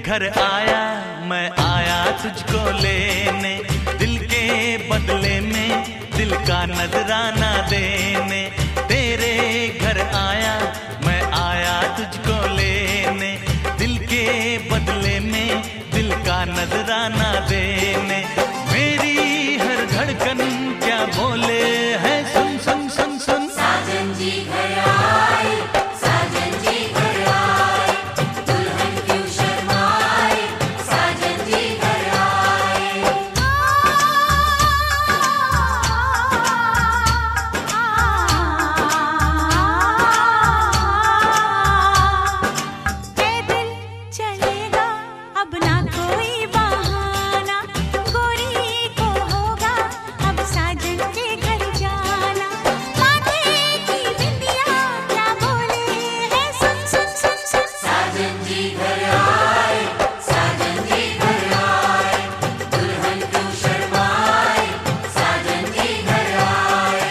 घर आया मैं आया तुझको लेने, दिल के बदले में दिल का नजराना देने। तेरे घर आया मैं आया तुझको लेने, दिल के बदले में दिल का नजराना देने। मेरी हर धड़कन क्या बोले है सुन सुन सुन सुन। साजन जी घर आए, साजन जी घर आए, दुल्हन क्यों शर्माए, साजन जी घर आए। पैदल चलेगा अब ना कोई बहाना, गोरी को होगा अब साजन के घर जाना। माथे की बिंदिया क्या बोले है सुन सुन सुन सुन। साजन जी घर आए, साजन जी घर आए, दुल्हन क्यों शर्माए, साजन जी घर आए।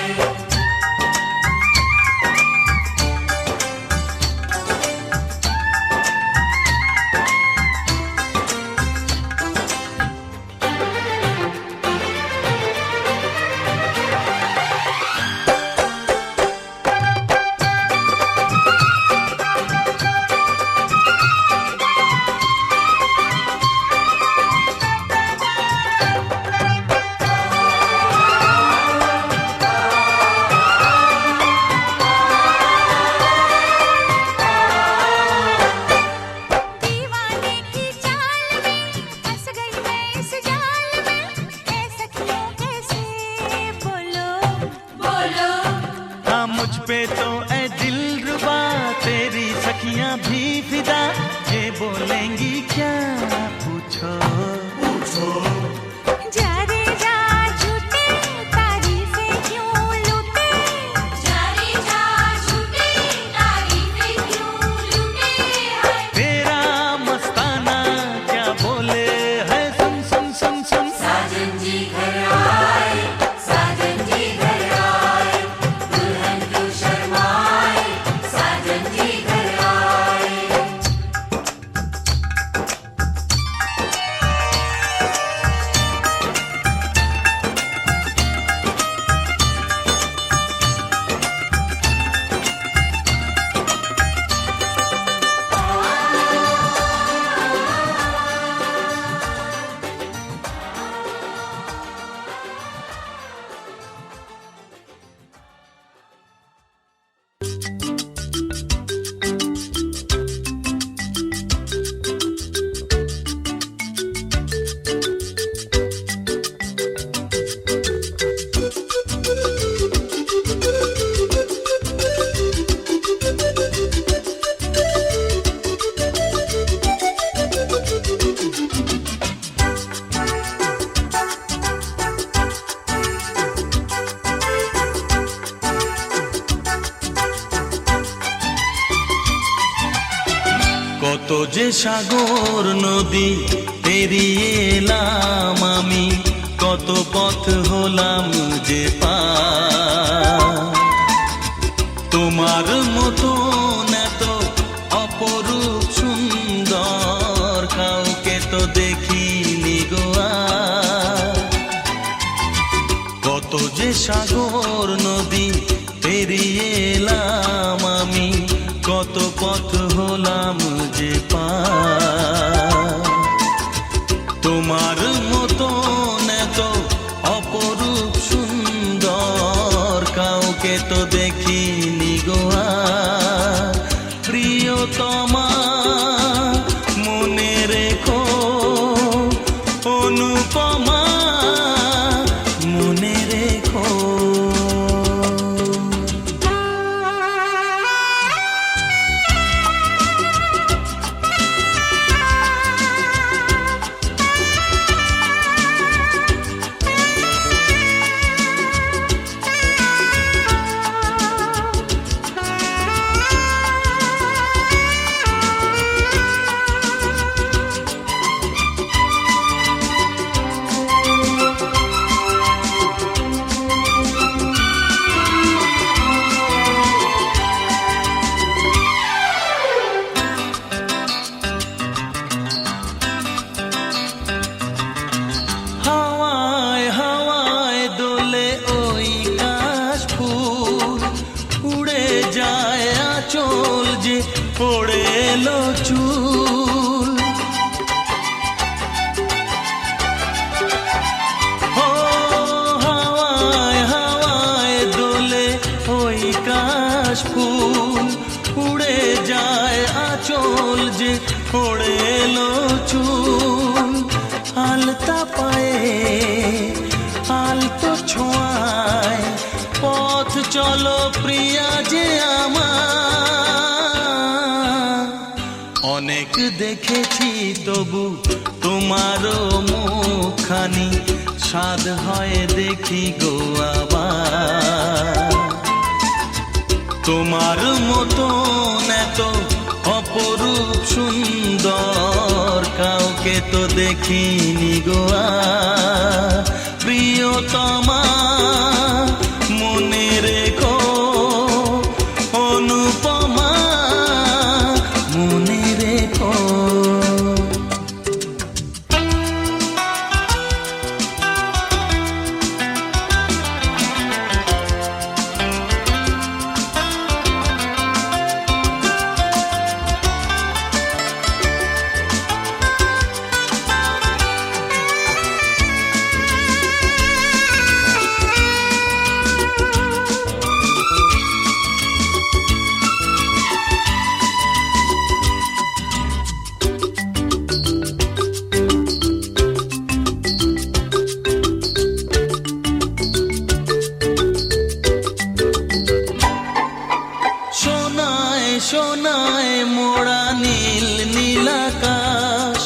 दीवाने की चाल में फंस गई मैं इस जाल में, ऐ सखियों कैसे बोलो बोलो हाँ मुझ पे तो ऐ दिलरुबा तेरी सखियां भी फिदा, ये बोलेंगी क्या पूछो पूछो। जा रे जा झूठे तारीफें क्यों लूटे, जा रे जा झूठे तारीफें क्यों लूटे हैं। तेरा मस्ताना क्या बोले है सुन सुन सुन सुन। साजन जी घर आए, साजन जी घर आए, दुल्हन क्यों शर्माए, साजन जी घर आए। কত যে সাগর নদী পেরিয়ে এলাম আমি, কত পথ হলাম যে পার। তোমার মতো এত অপরূপ সুন্দর কাউকে তো দেখিনি গো আর। কত যে সাগর নদী পেরিয়ে এলাম আমি, কত পথ হলাম যে পার। তোমার মতো এত অপরূপ সুন্দর কাউকে তো দেখিনি গো আর। প্রিয়তমা মনে রেখো, অনুপমা মনে রেখো। আলতা পায়ে আলতো ছোঁয়ায় পথ চলো প্রিয়া যে আমার। অনেক দেখেছি তবু তোমারও মুখখানি স্বাদ হয় দেখি গো আবার। তোমার মতন এত অপরূপ সুন্দর কাউকে তো দেখিনি গো আর। প্রিয়তমা মনে রেখো, অনুপমা মনে রেখো। সোনায় মোড়া নীল নীলাকাশ,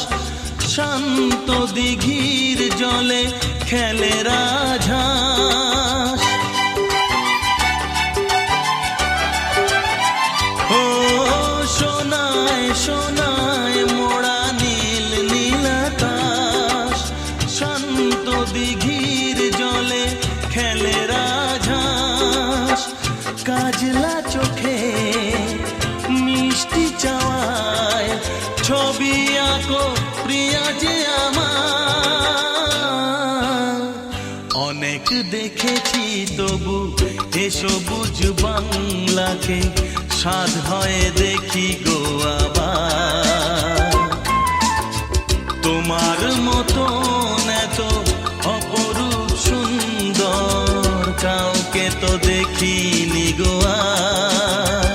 শান্ত দিঘির জলে খেলে রাজহাঁস। ও সোনায় সোনায় মোড়া নীল নীলাকাশ, শান্ত দিঘির জলে খেলে রাজহাঁস। কাজলা চোখে মিষ্টি চাওয়ায় ছবি আঁকো প্রিয়া যে আমার। অনেক দেখেছি তবু এ সবুজ বাংলাকে স্বাদ হয় দেখি গো আবার। তোমার মতন এত অপরূপ সুন্দর কাউকে তো দেখিনি গো আর।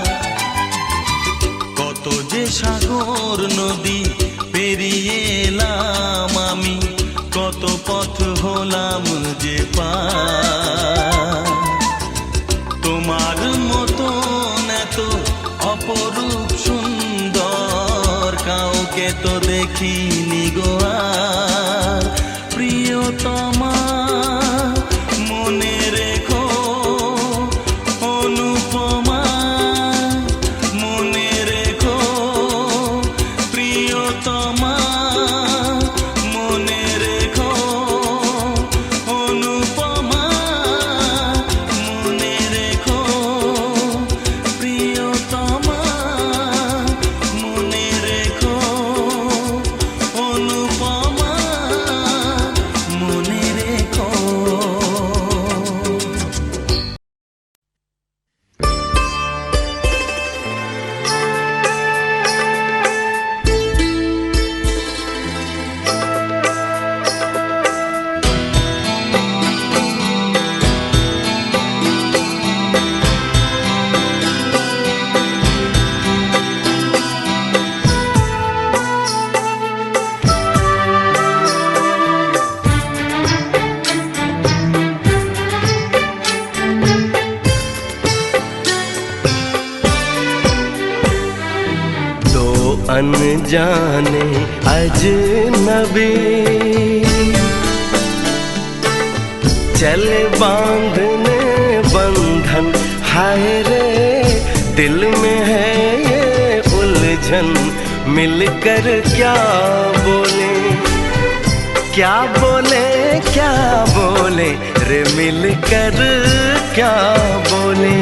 কত যে সাগর নদী পেরিয়ে এলাম আমি, কত পথ হলাম যে পার। তোমার মতন এত অপরূপ সুন্দর কাউকে তো দেখিনি গো আর। প্রিয়তমা মনে রেখো, অনুপমা মনে রেখো। প্রিয়তমা মনে রেখো, অনুপমা মনে রেখো। প্রিয়তমা মনে রেখো, অনুপমা মনে রেখো। अनजाने अजनबी चले बांधने बंधन, हाय रे दिल में है ये उलझन। मिलकर क्या बोले, क्या बोले, क्या बोले रे, मिलकर क्या बोले।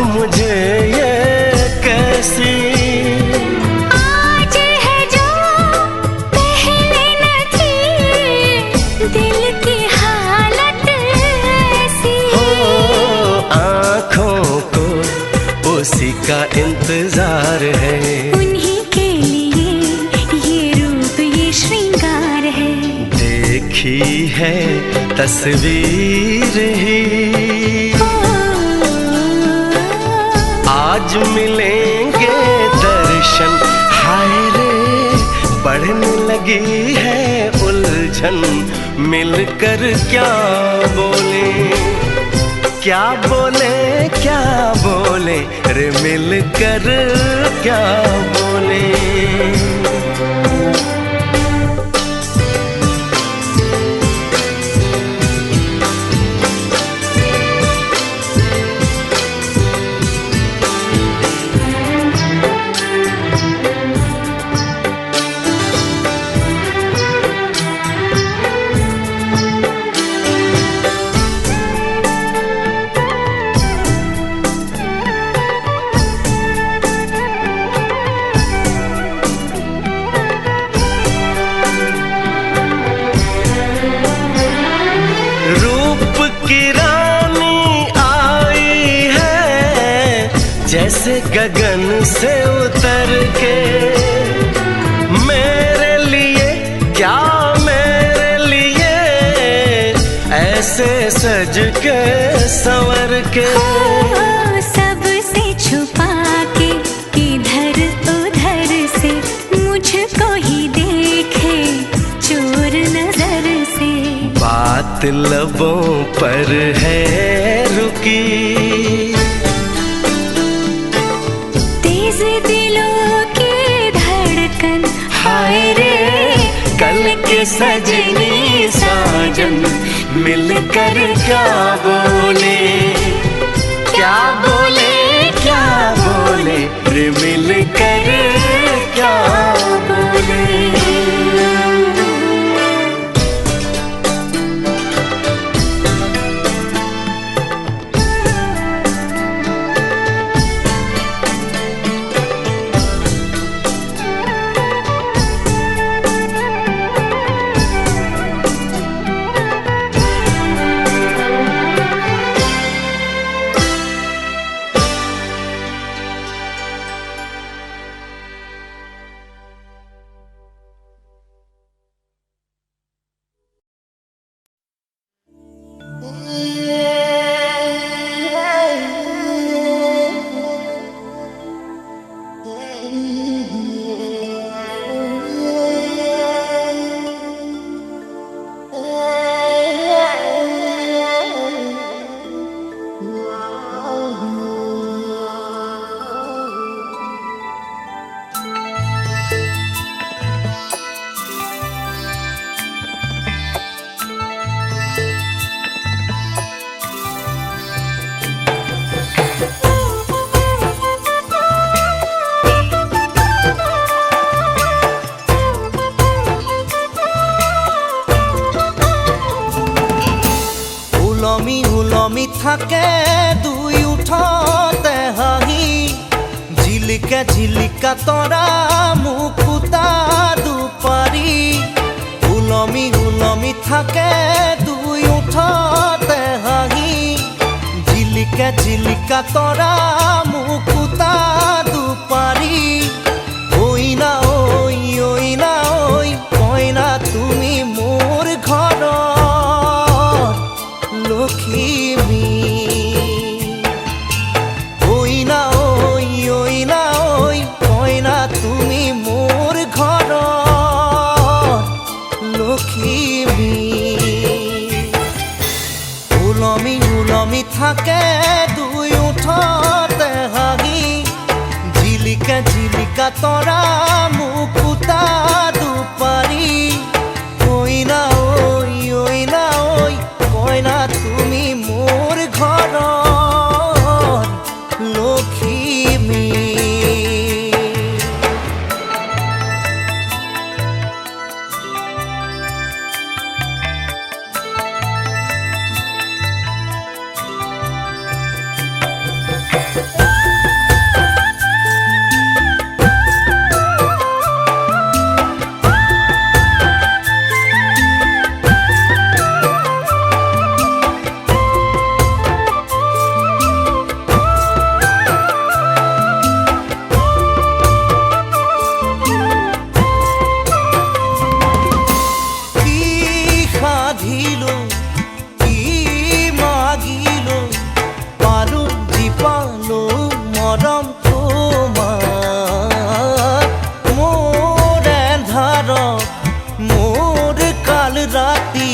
मुझे ये कैसी आज है जो पहले न थी, दिल की हालत ऐसी। हो आँखों को उसी का इंतजार है, उन्हीं के लिए ये रूप ये श्रृंगार है। देखी है तस्वीर ही, आज मिलेंगे दर्शन। हाय रे बढ़ने लगी है उलझन, मिलकर क्या बोले, क्या बोले, क्या बोले रे मिलकर क्या बोले। जैसे गगन से उतर के, मेरे लिए क्या मेरे लिए ऐसे सज के संवर के। सबसे छुपा के इधर उधर से मुझको ही देखे चोर नजर से। बात लबों पर है रुकी, दिलों की धड़कन। हाय रे कल के सजनी साजन, मिलकर क्या बोले, क्या बोले, क्या बोले रे मिलकर क्या बोले। থাকে দুই উঠতে হাঁহি, ঝিলিকা ঝিলিকা তৰা মুকুতা দুপাৰি। উলমি উলমি থাকে দুই উঠতে হাঁহি, ঝিলিকা ঝিলিকা তৰা মুকুতা দুপাৰি। ঐ না ঐ কইনা তুমি মোৰ ঘৰৰ লখিমী। ঐ না ঐ কইনা তুমি মোৰ ঘৰৰ লখিমী। উলমি উলমি থাকে দুই উঠতে হাঁহি, ঝিলিকা ঝিলিকা তৰা মুকুতা দুপাৰি। ঐ না ঐ কইনা তুমি মোৰ ঘৰৰ লখিমী। মৰম তোমাৰ মোৰ এন্ধাৰত মোৰ কাল ৰাতি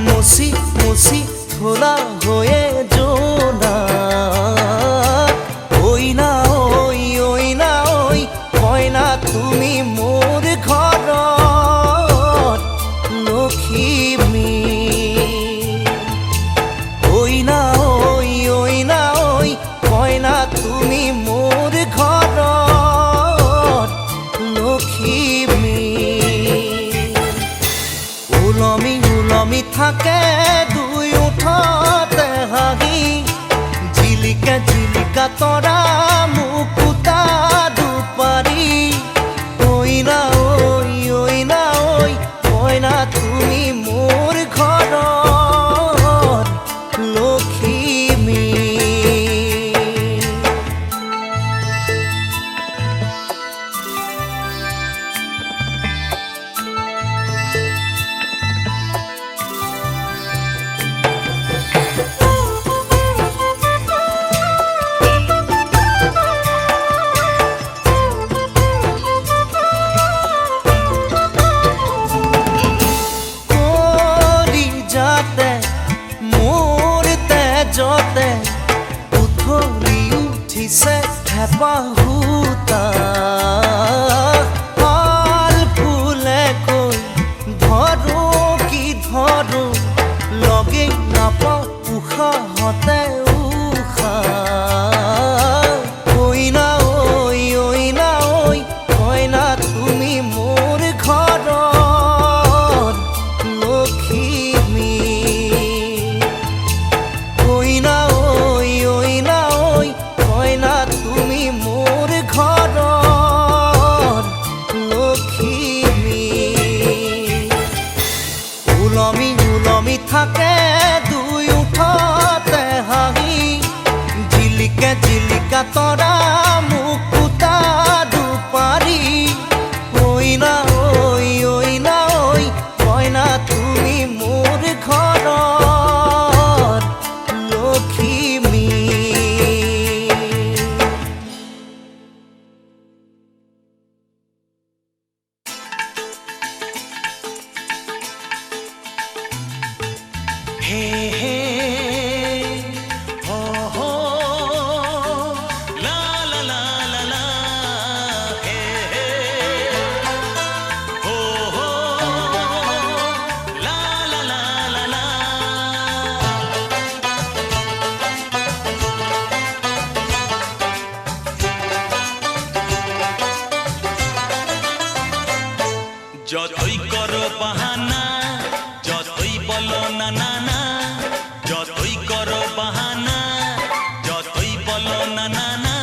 মুচি মুচি থোলা হৈয়ে জোনা ঐ না ঐ কইনা তুমি মোৰ ঘৰত লখিমী ঐ না ঐ কইনা তুমি মোৰ ঘৰত লখিমী ওলমি ওলমি থাকে দুই ওঠতে হাঁহি জিলিকা জিলিকা তৰা মুকুতা দুপাৰি ঐ না ঐ কইনা তুমি মোৰ ঘৰত লখিমী যতে উথলি উঠিছে হেঁপাহুতা পাল ফুলে কৈ ধৰো কি ধৰো লগে নাপাওঁ উশাহতে উশাহ ঐ না ঐ কইনা তুমি মোৰ ঘৰত লখিমী ঐ না ঐ কইনা তুমি মোৰ ঘৰত লখিমী ওলমি ওলমি থাকে দুই ওঠতে হাঁহি জিলিকা জিলিকা তৰা মুকুতা দুপাৰি ঐ না ঐ কইনা তুমি মোৰ ঘৰত লখিমী হে হে হো হো লা লা লা লা লা হে হে হো হো লা লা লা লা লা যতই করো বাহানা যতই বলো না না না যতই করো বাহানা যতই বলো না না না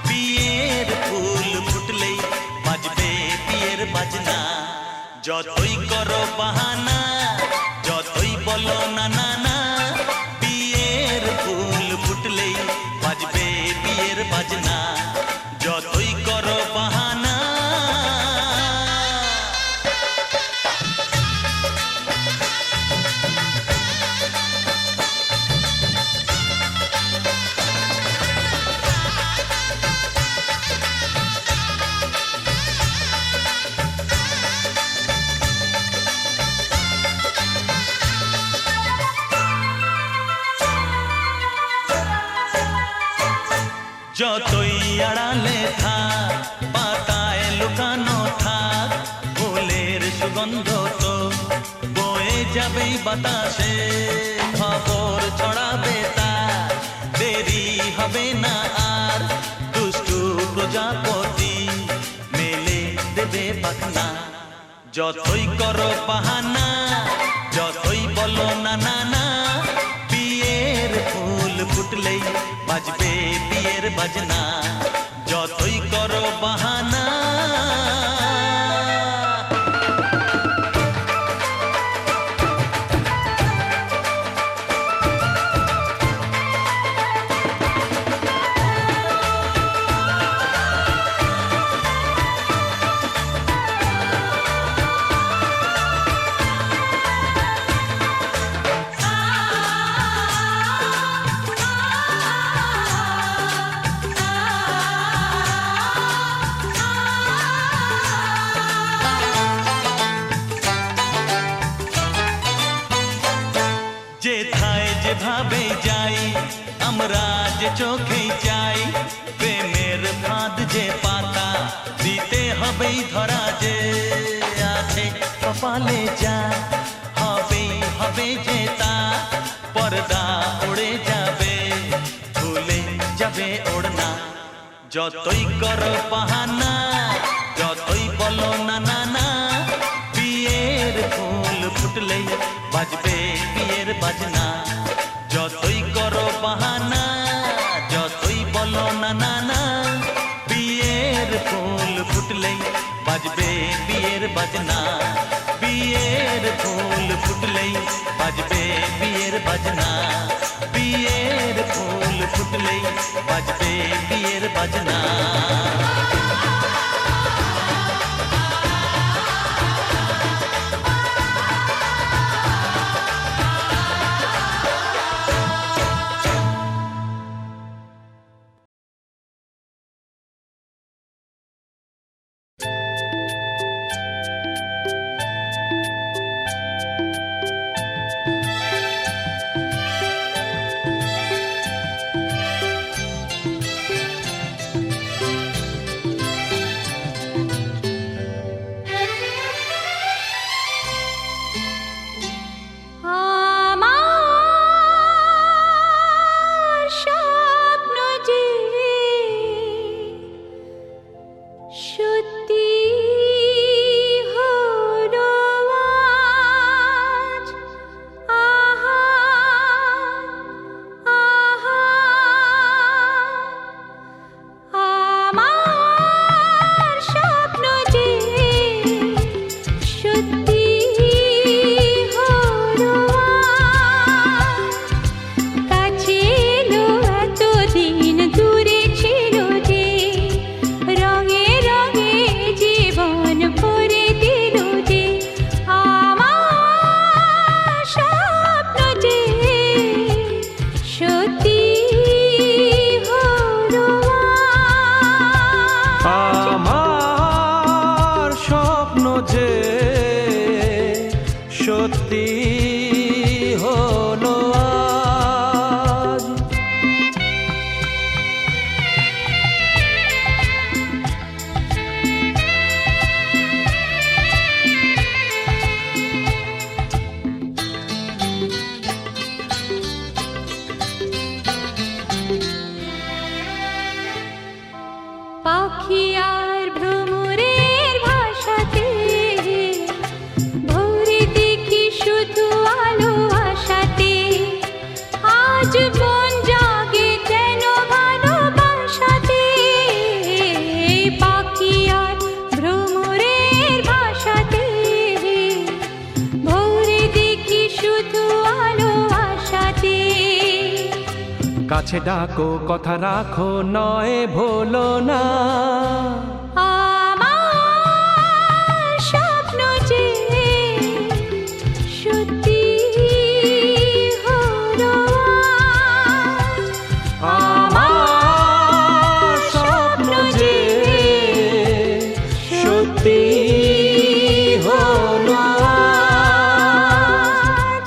বিয়ের ফুল ফুটলেই বাজবে বিয়ের বাজনা যতই করো বাহানা যতই বলো না না না বিয়ের ফুল ফুটলেই বাজবে বিয়ের বাজনা যতই করো বাহানা যতই আড়ালে থাক পাতায় লুকানো থাক ফুলের সুগন্ধ তো বয়ে যাবেই বাতাসে খবর ছড়াবে তার দেরি হবে না আর দুষ্টু প্রজাপতি মেলে দেবে পাখনা যতই করো বাহানা যতই বলো না না না বিয়ের ফুল ফুটলেই বাজবে বিয়ের বাজনা যতই করো বাহানা ah যেভাবে যাই আমরা যে চোখেই চাই প্রেমের ফাঁদ যে পাতা দিতে হবেই ধরা যে আছে কপালে যা হবেই হবে যে তা পর্দা উড়ে যাবে ভুলে যাবে ওড়না যতই করো বাহানা যতই বলো না না না বিয়ের ফুল ফুটলেই বাজবে বিয়ের বাজনা যতই করো বাহানা যতই বলো না না না বিয়ের ফুল ফুটলেই বাজবে বিয়ের বাজনা বিয়ের ফুল ফুটলেই বাজবে বিয়ের বাজনা বিয়ের ফুল ফুটলেই বাজবে বিয়ের বাজনা আমার স্বপ্ন যে সত্যি হলো আজ আহা আহা আমার স্বপ্ন যে সত্যি হলো আজ কাছে এলো এতদিন দূরে ছিল যে রঙে রঙে জীবন ভরে দিল যে আমার স্বপ্ন যে সত্যি হলো আজ আমার স্বপ্ন যে সত্যি হলো আজ পাখি আর ভ্রমরের ভাষাতে ভোরে দেখি শুধু আলো আশাতে আজ মন জাগে যেন ভালোবাসাতে পাখি আর ভ্রমরের ভাষাতে ভোরে দেখি শুধু আলো আশাতে কাছে ডাকো কথা রাখো নয় ভোলো না আমার স্বপ্ন যে সত্যি হলো আজ আমার স্বপ্ন যে সত্যি হলো আজ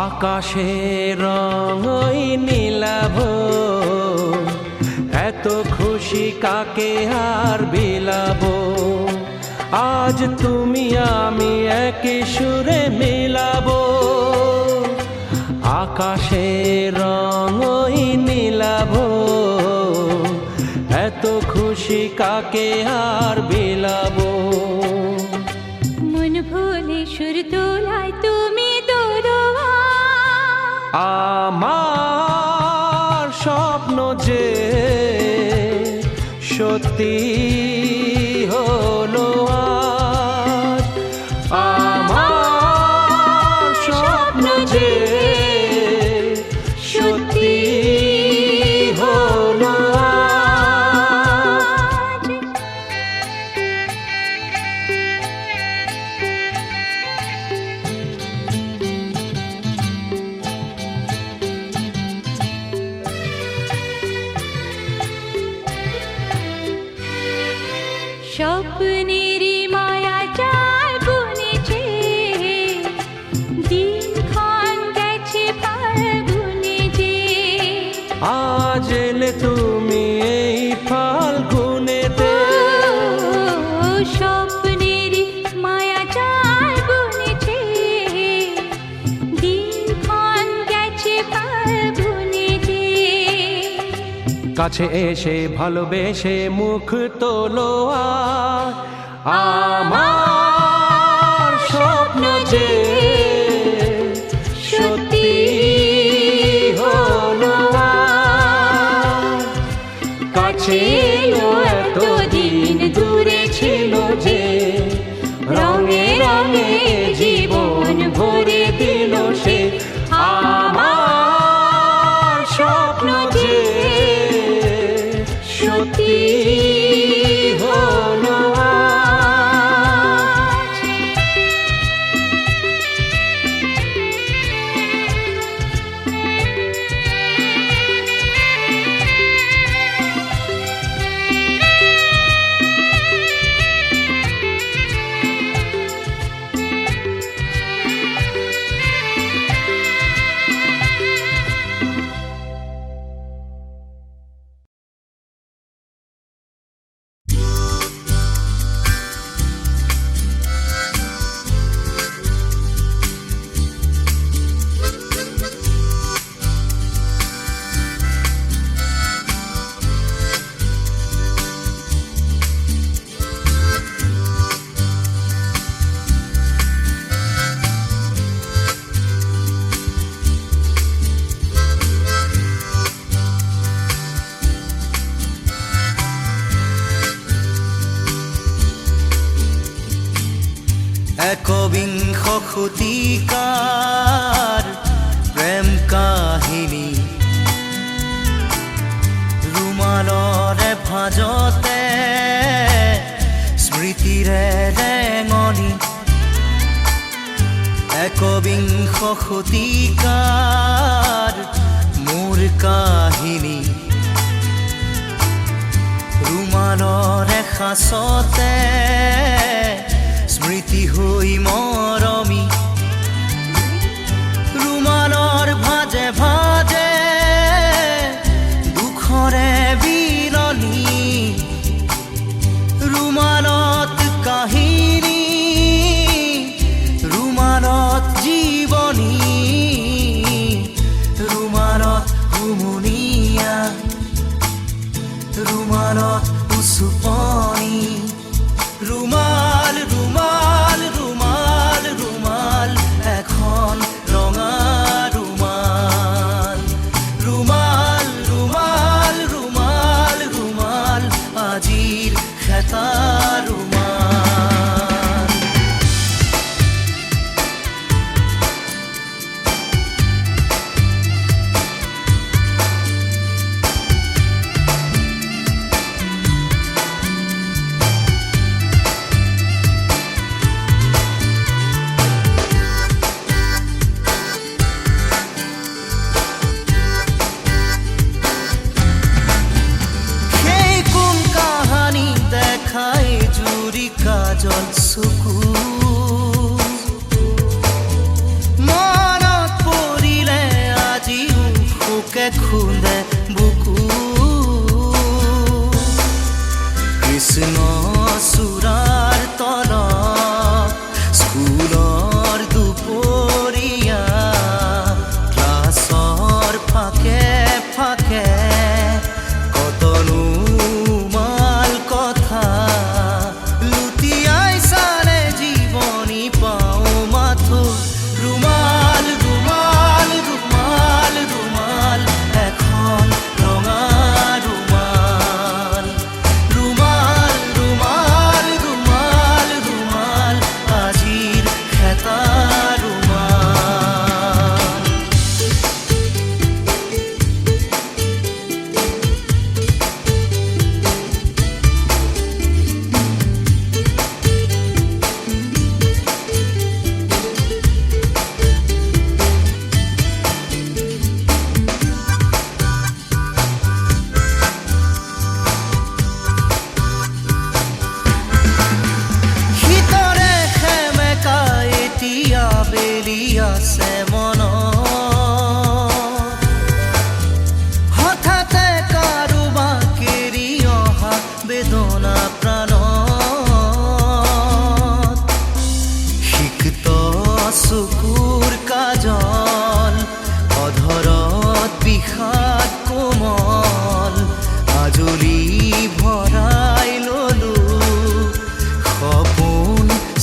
আকাশের রং ওই নীলাভ এত খুশি কাকে আর বিলাবো আজ তুমি আমি একই সুরে মিলাবো আকাশের রং ওই নীলাভ এত খুশি কাকে আর বিলাবো মন ভুলে সুর দোলায় তুমি দোরোয়া আমার স্বপ্ন যে সত্যি হলো আজ আমার স্বপ্ন যে সত্যি হলো আজ স্বপ্নেরই মায়া জাল বুনেছে, দিনক্ষণ গেছে ফাল্গুনে যে। আজ এলে তুমি এই ফাল্গুনেতে, ও স্বপ্নেরই মায়া জাল বুনেছে, দিনক্ষণ গেছে ফাল্গুনে যে। কাছে এসে ভালোবেসে মুখ তোলো আর আমার স্বপ্ন যে সত্যি হলো আজ। কাছে এলো এতদিন দূরে ছিল যে, রঙে রঙে জীবন ভরে দিল সে। আমার স্বপ্ন যে সত্যি হলো আজ। একবিংশ শতিকাৰ প্ৰেম কাহিনী, ৰুমালৰে ভাজতে স্মৃতিৰে ৰেঙনি। একবিংশ শতিকাৰ মোৰ কাহিনী, ৰুমালৰে সাঁচতে স্মৃতি হৈ মৰমি। ৰুমালৰ ভাজে ভাজে দুখৰে বিৰণি, ৰুমালত কাহিনী, ৰুমালত জীৱনী, ৰুমালত হুমুনিয়া, ৰুমালত উচুপনি, ৰুমাল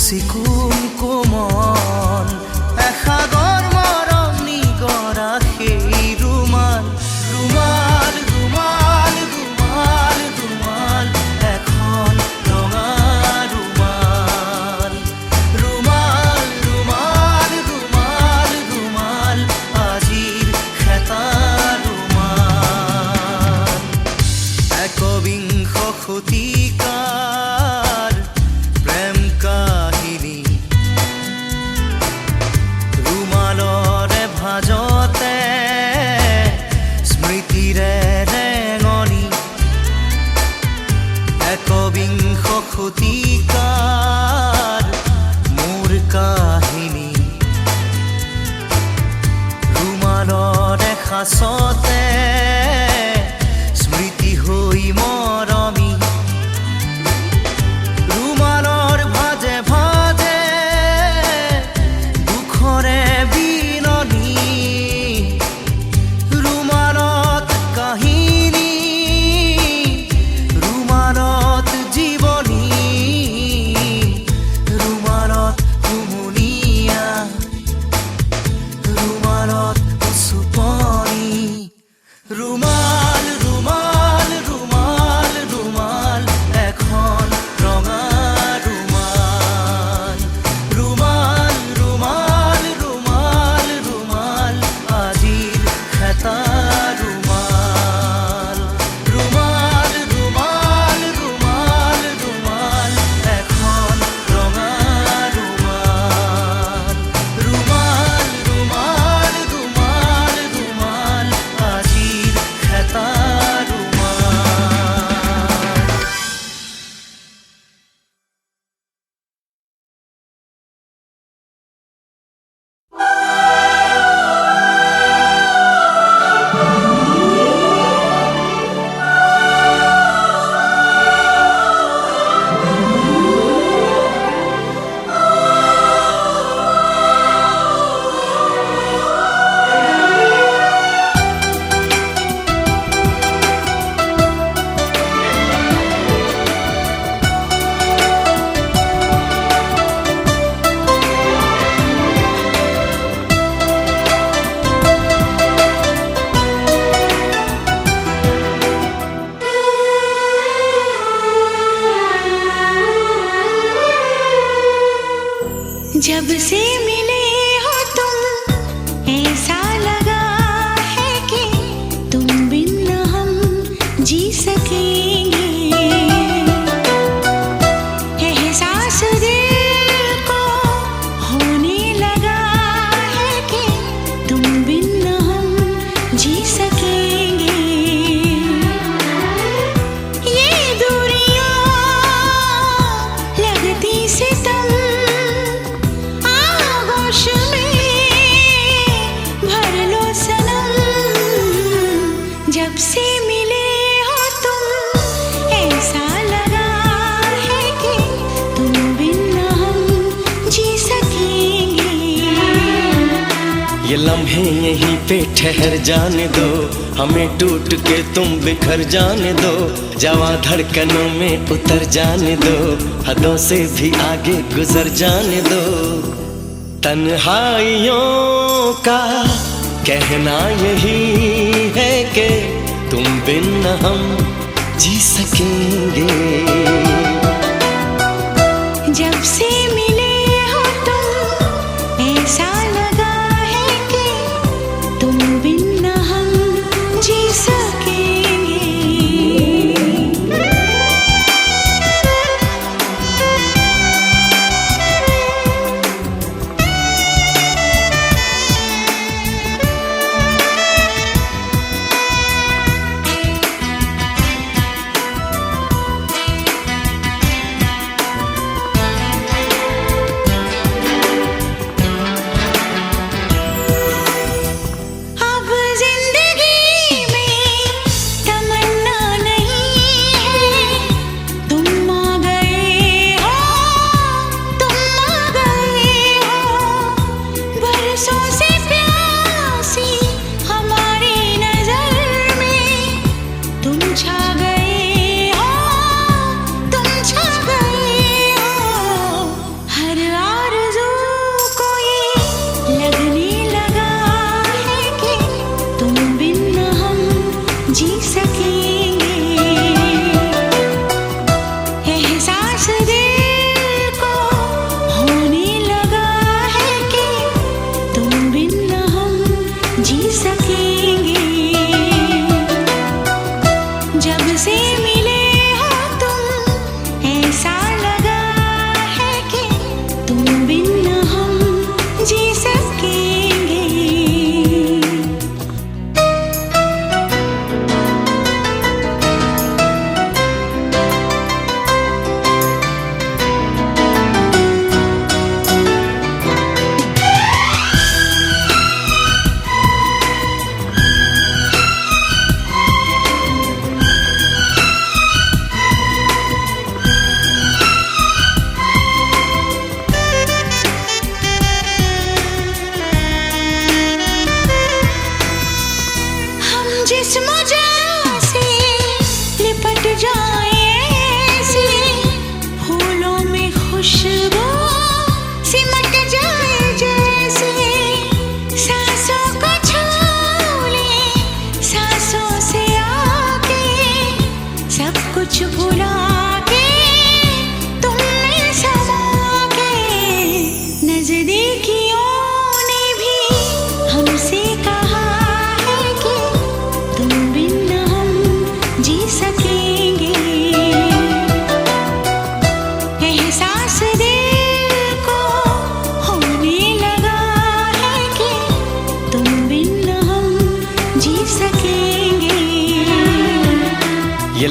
চিকুণ কোমল এসাগৰ মৰম নিগৰা সেই ৰুমাল ৰুমাল ৰুমাল ৰুমাল ৰুমাল এখন ৰঙা ৰুমাল ৰুমাল ৰুমাল ৰুমাল ৰুমাল আজিৰ খেতা ৰুমাল একবিংশ শতিকাৰ প্ৰেম কাহিনী ৰুমালৰে ভাজতে স্মৃতিৰে ৰেঙনি একবিংশ শতিকাৰ মোৰ কাহিনী ৰুমালৰে সাঁচতে স্মৃতি হৈ মৰমি ৰুমালৰ ভাজে ভাজে দুখৰে বিননি ৰুমালত কাহিনী ৰুমালত জীৱনী ৰুমালত হুমুনিয়া ৰুমালত চুপনি ৰুমাল ৰুমাল ৰুমাল ৰুমাল এখন ৰঙা ৰুমাল ৰুমাল ৰুমাল ৰুমাল ৰুমাল আজিৰ খেতা ৰুমাল ৰুমাল ৰুমাল ৰুমাল ৰুমাল এখন ৰঙা ৰুমাল ৰুমাল ৰুমাল ৰুমাল ৰুমাল আজিৰ খেতা ৰুমাল जब से मिले हो तुम ऐसा लगा है कि तुम बिन न हम जी सकेंगे एहसास दिल को होने लगा है कि तुम बिन न हम जी सकेंगे ये दूरियां लगती सितम आगोश में भर लो सनम जब से मिले हो तुम ऐसा लगा है कि तुम बिन न हम जी सकेंगे ये लम्हे यहीं पे ठहर जाने दो हमें टूट के तुम बिखर जाने दो जवां धड़कनों में उतर जाने दो हदों से भी आगे गुजर जाने दो तन्हाइयों का कहना यही है कि तुम बिन न हम जी सकेंगे जब से मिले हो तुम ऐसा लगा है कि तुम बिन न हम जी सकेंगे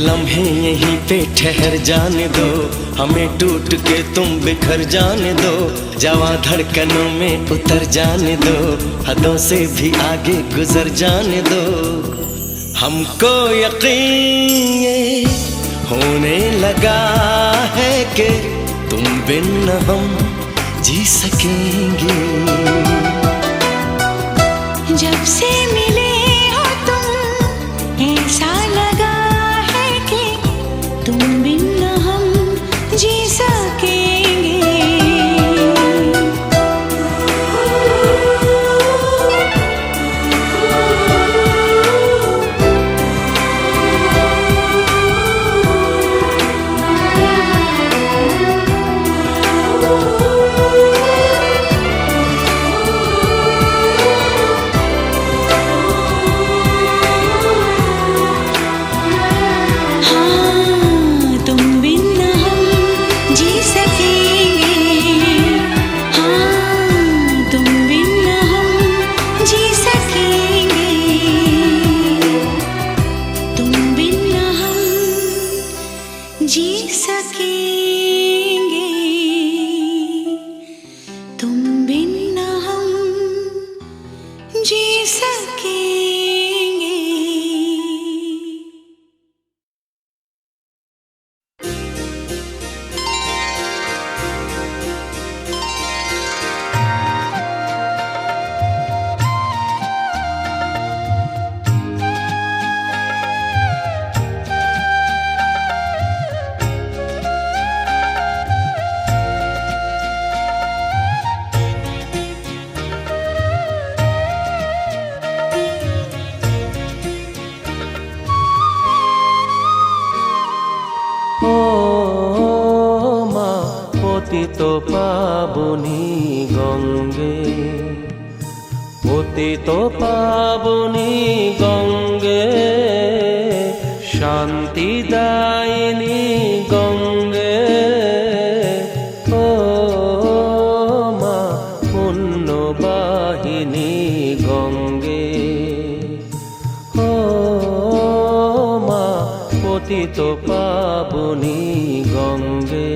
लम्हे यहीं पे ठहर जाने दो, हमें टूट के तुम बिखर जाने दो, जवां धड़कनों में उतर जाने दो, हदों से भी आगे गुजर जाने दो। हमको यकीन ये होने लगा है कि तुम बिन न हम जी सकेंगे। जब से मिले हो तुम ऐसा लगा है कि तुम बिन न हम जी सकेंगे। পতিত পাবনী গঙ্গে, পতিত পাবনী গঙ্গে, শান্তি দায়িনী গঙ্গে, ও মা পুণ্যবাহিনী গঙ্গে, ও মা পতিত পাবনী গঙ্গে।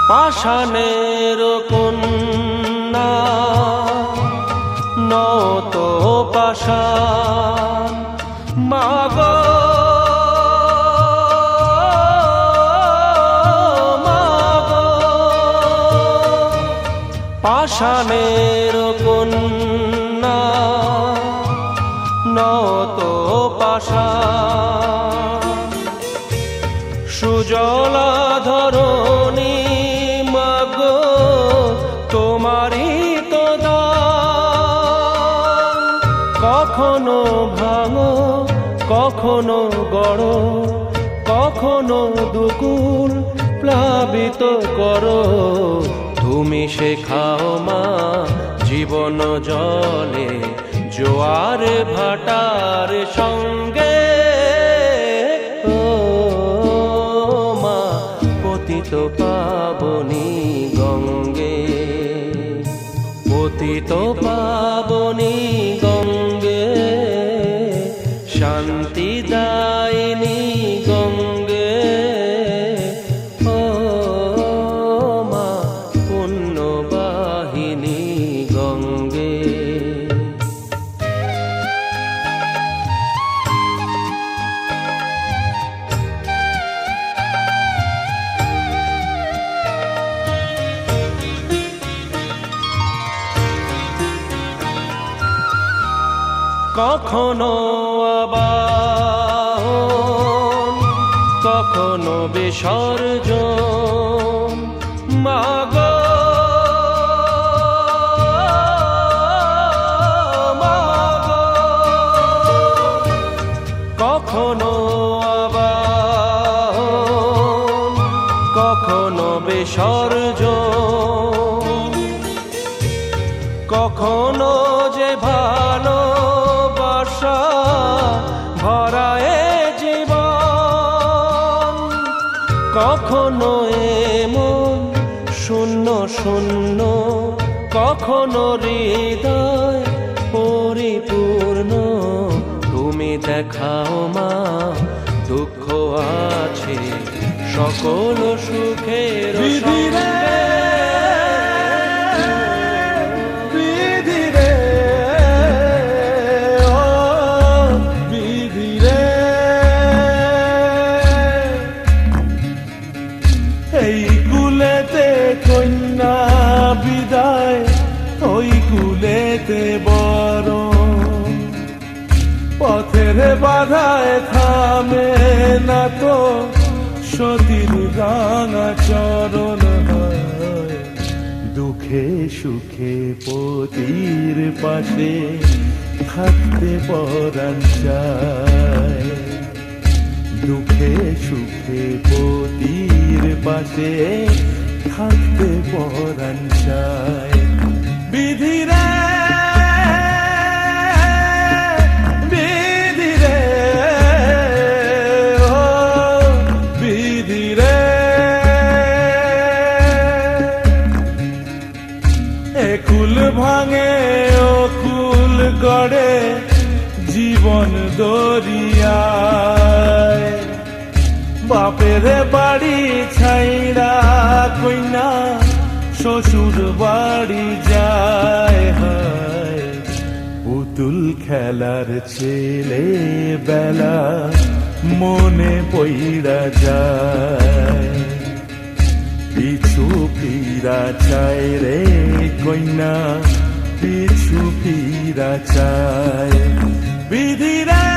পাষাণের কন্যা নত পাষাণ, মাগো মাগো, পাষাণের কন্যা নত পাষাণ, সুজলা ধরণী তোমারই তো দান, কখনো ভাঙো কখনো গড়ো, কখনো দুকুল প্লাবিত করো, তুমি শেখাও মা জীবন জলে জোয়ার ভাটার সঙ্গে। ও মা পতিত পাবনী গঙ্গে, পতিত পাবনী গঙ্গে, শান্তি দায়িনী গঙ্গে, ও মা পুণ্যবাহিনী গঙ্গে। কখনো আবাহন কখনো বিসর্জন, মাগো মাগো, কখনো আবাহন কখনো বিসর্জন। কখনো যে ভালোবাসা ভরায় জীবন, কখনো এমন শূন্য শূন্য, কখনো হৃদয় পরিপূর্ণ। তুমি দেখাও মা দুঃখ আছে সকল সুখের সঙ্গে। বিধি রে, ও বিধি রে, এই কুলেতে কন্যা বিদায়, ওই কুলেতে বড় পথের বাধায় থামে না তো সতীর রাঙা চরণ। দুঃখে সুখে পতির পাশে থাকতে পরাণ চায়, দুঃখে সুখে পতির পাশে থাকতে পরাণ চায়। বিধি রে, বিধি রে, ও বিধি রে, এ কুল ভাঙে ও কুল গড়ে জীবন দরিয়ায়। বাপের বাড়ি ছাইরা কইনা শ্বশুর বাড়ি যায়, হায় পুতুল খেলার ছেলে বেলা মনে পইড়া যায়। পিছু ফিরা চায় রে কইনা, পিছু ফিরা চায়। বিধি রে,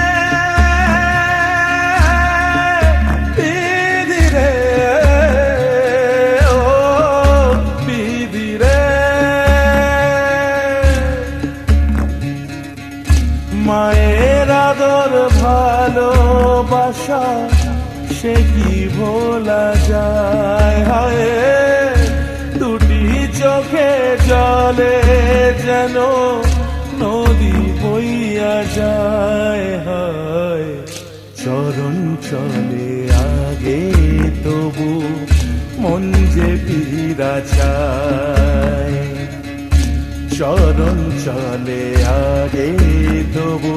বিধি রে, ও বিধি রে, মায়ের আদর ভালোবাসা সে কি ভোলা যায়। হায় দুটি চোখে জলে যেন নদী বইয়া যায়। হায় চরণ চলে আগে তবু মন যে ফিরা চায়, চরণ চলে আগে তবু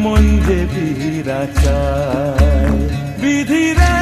মন যে ফিরা চায়। বিধি রে,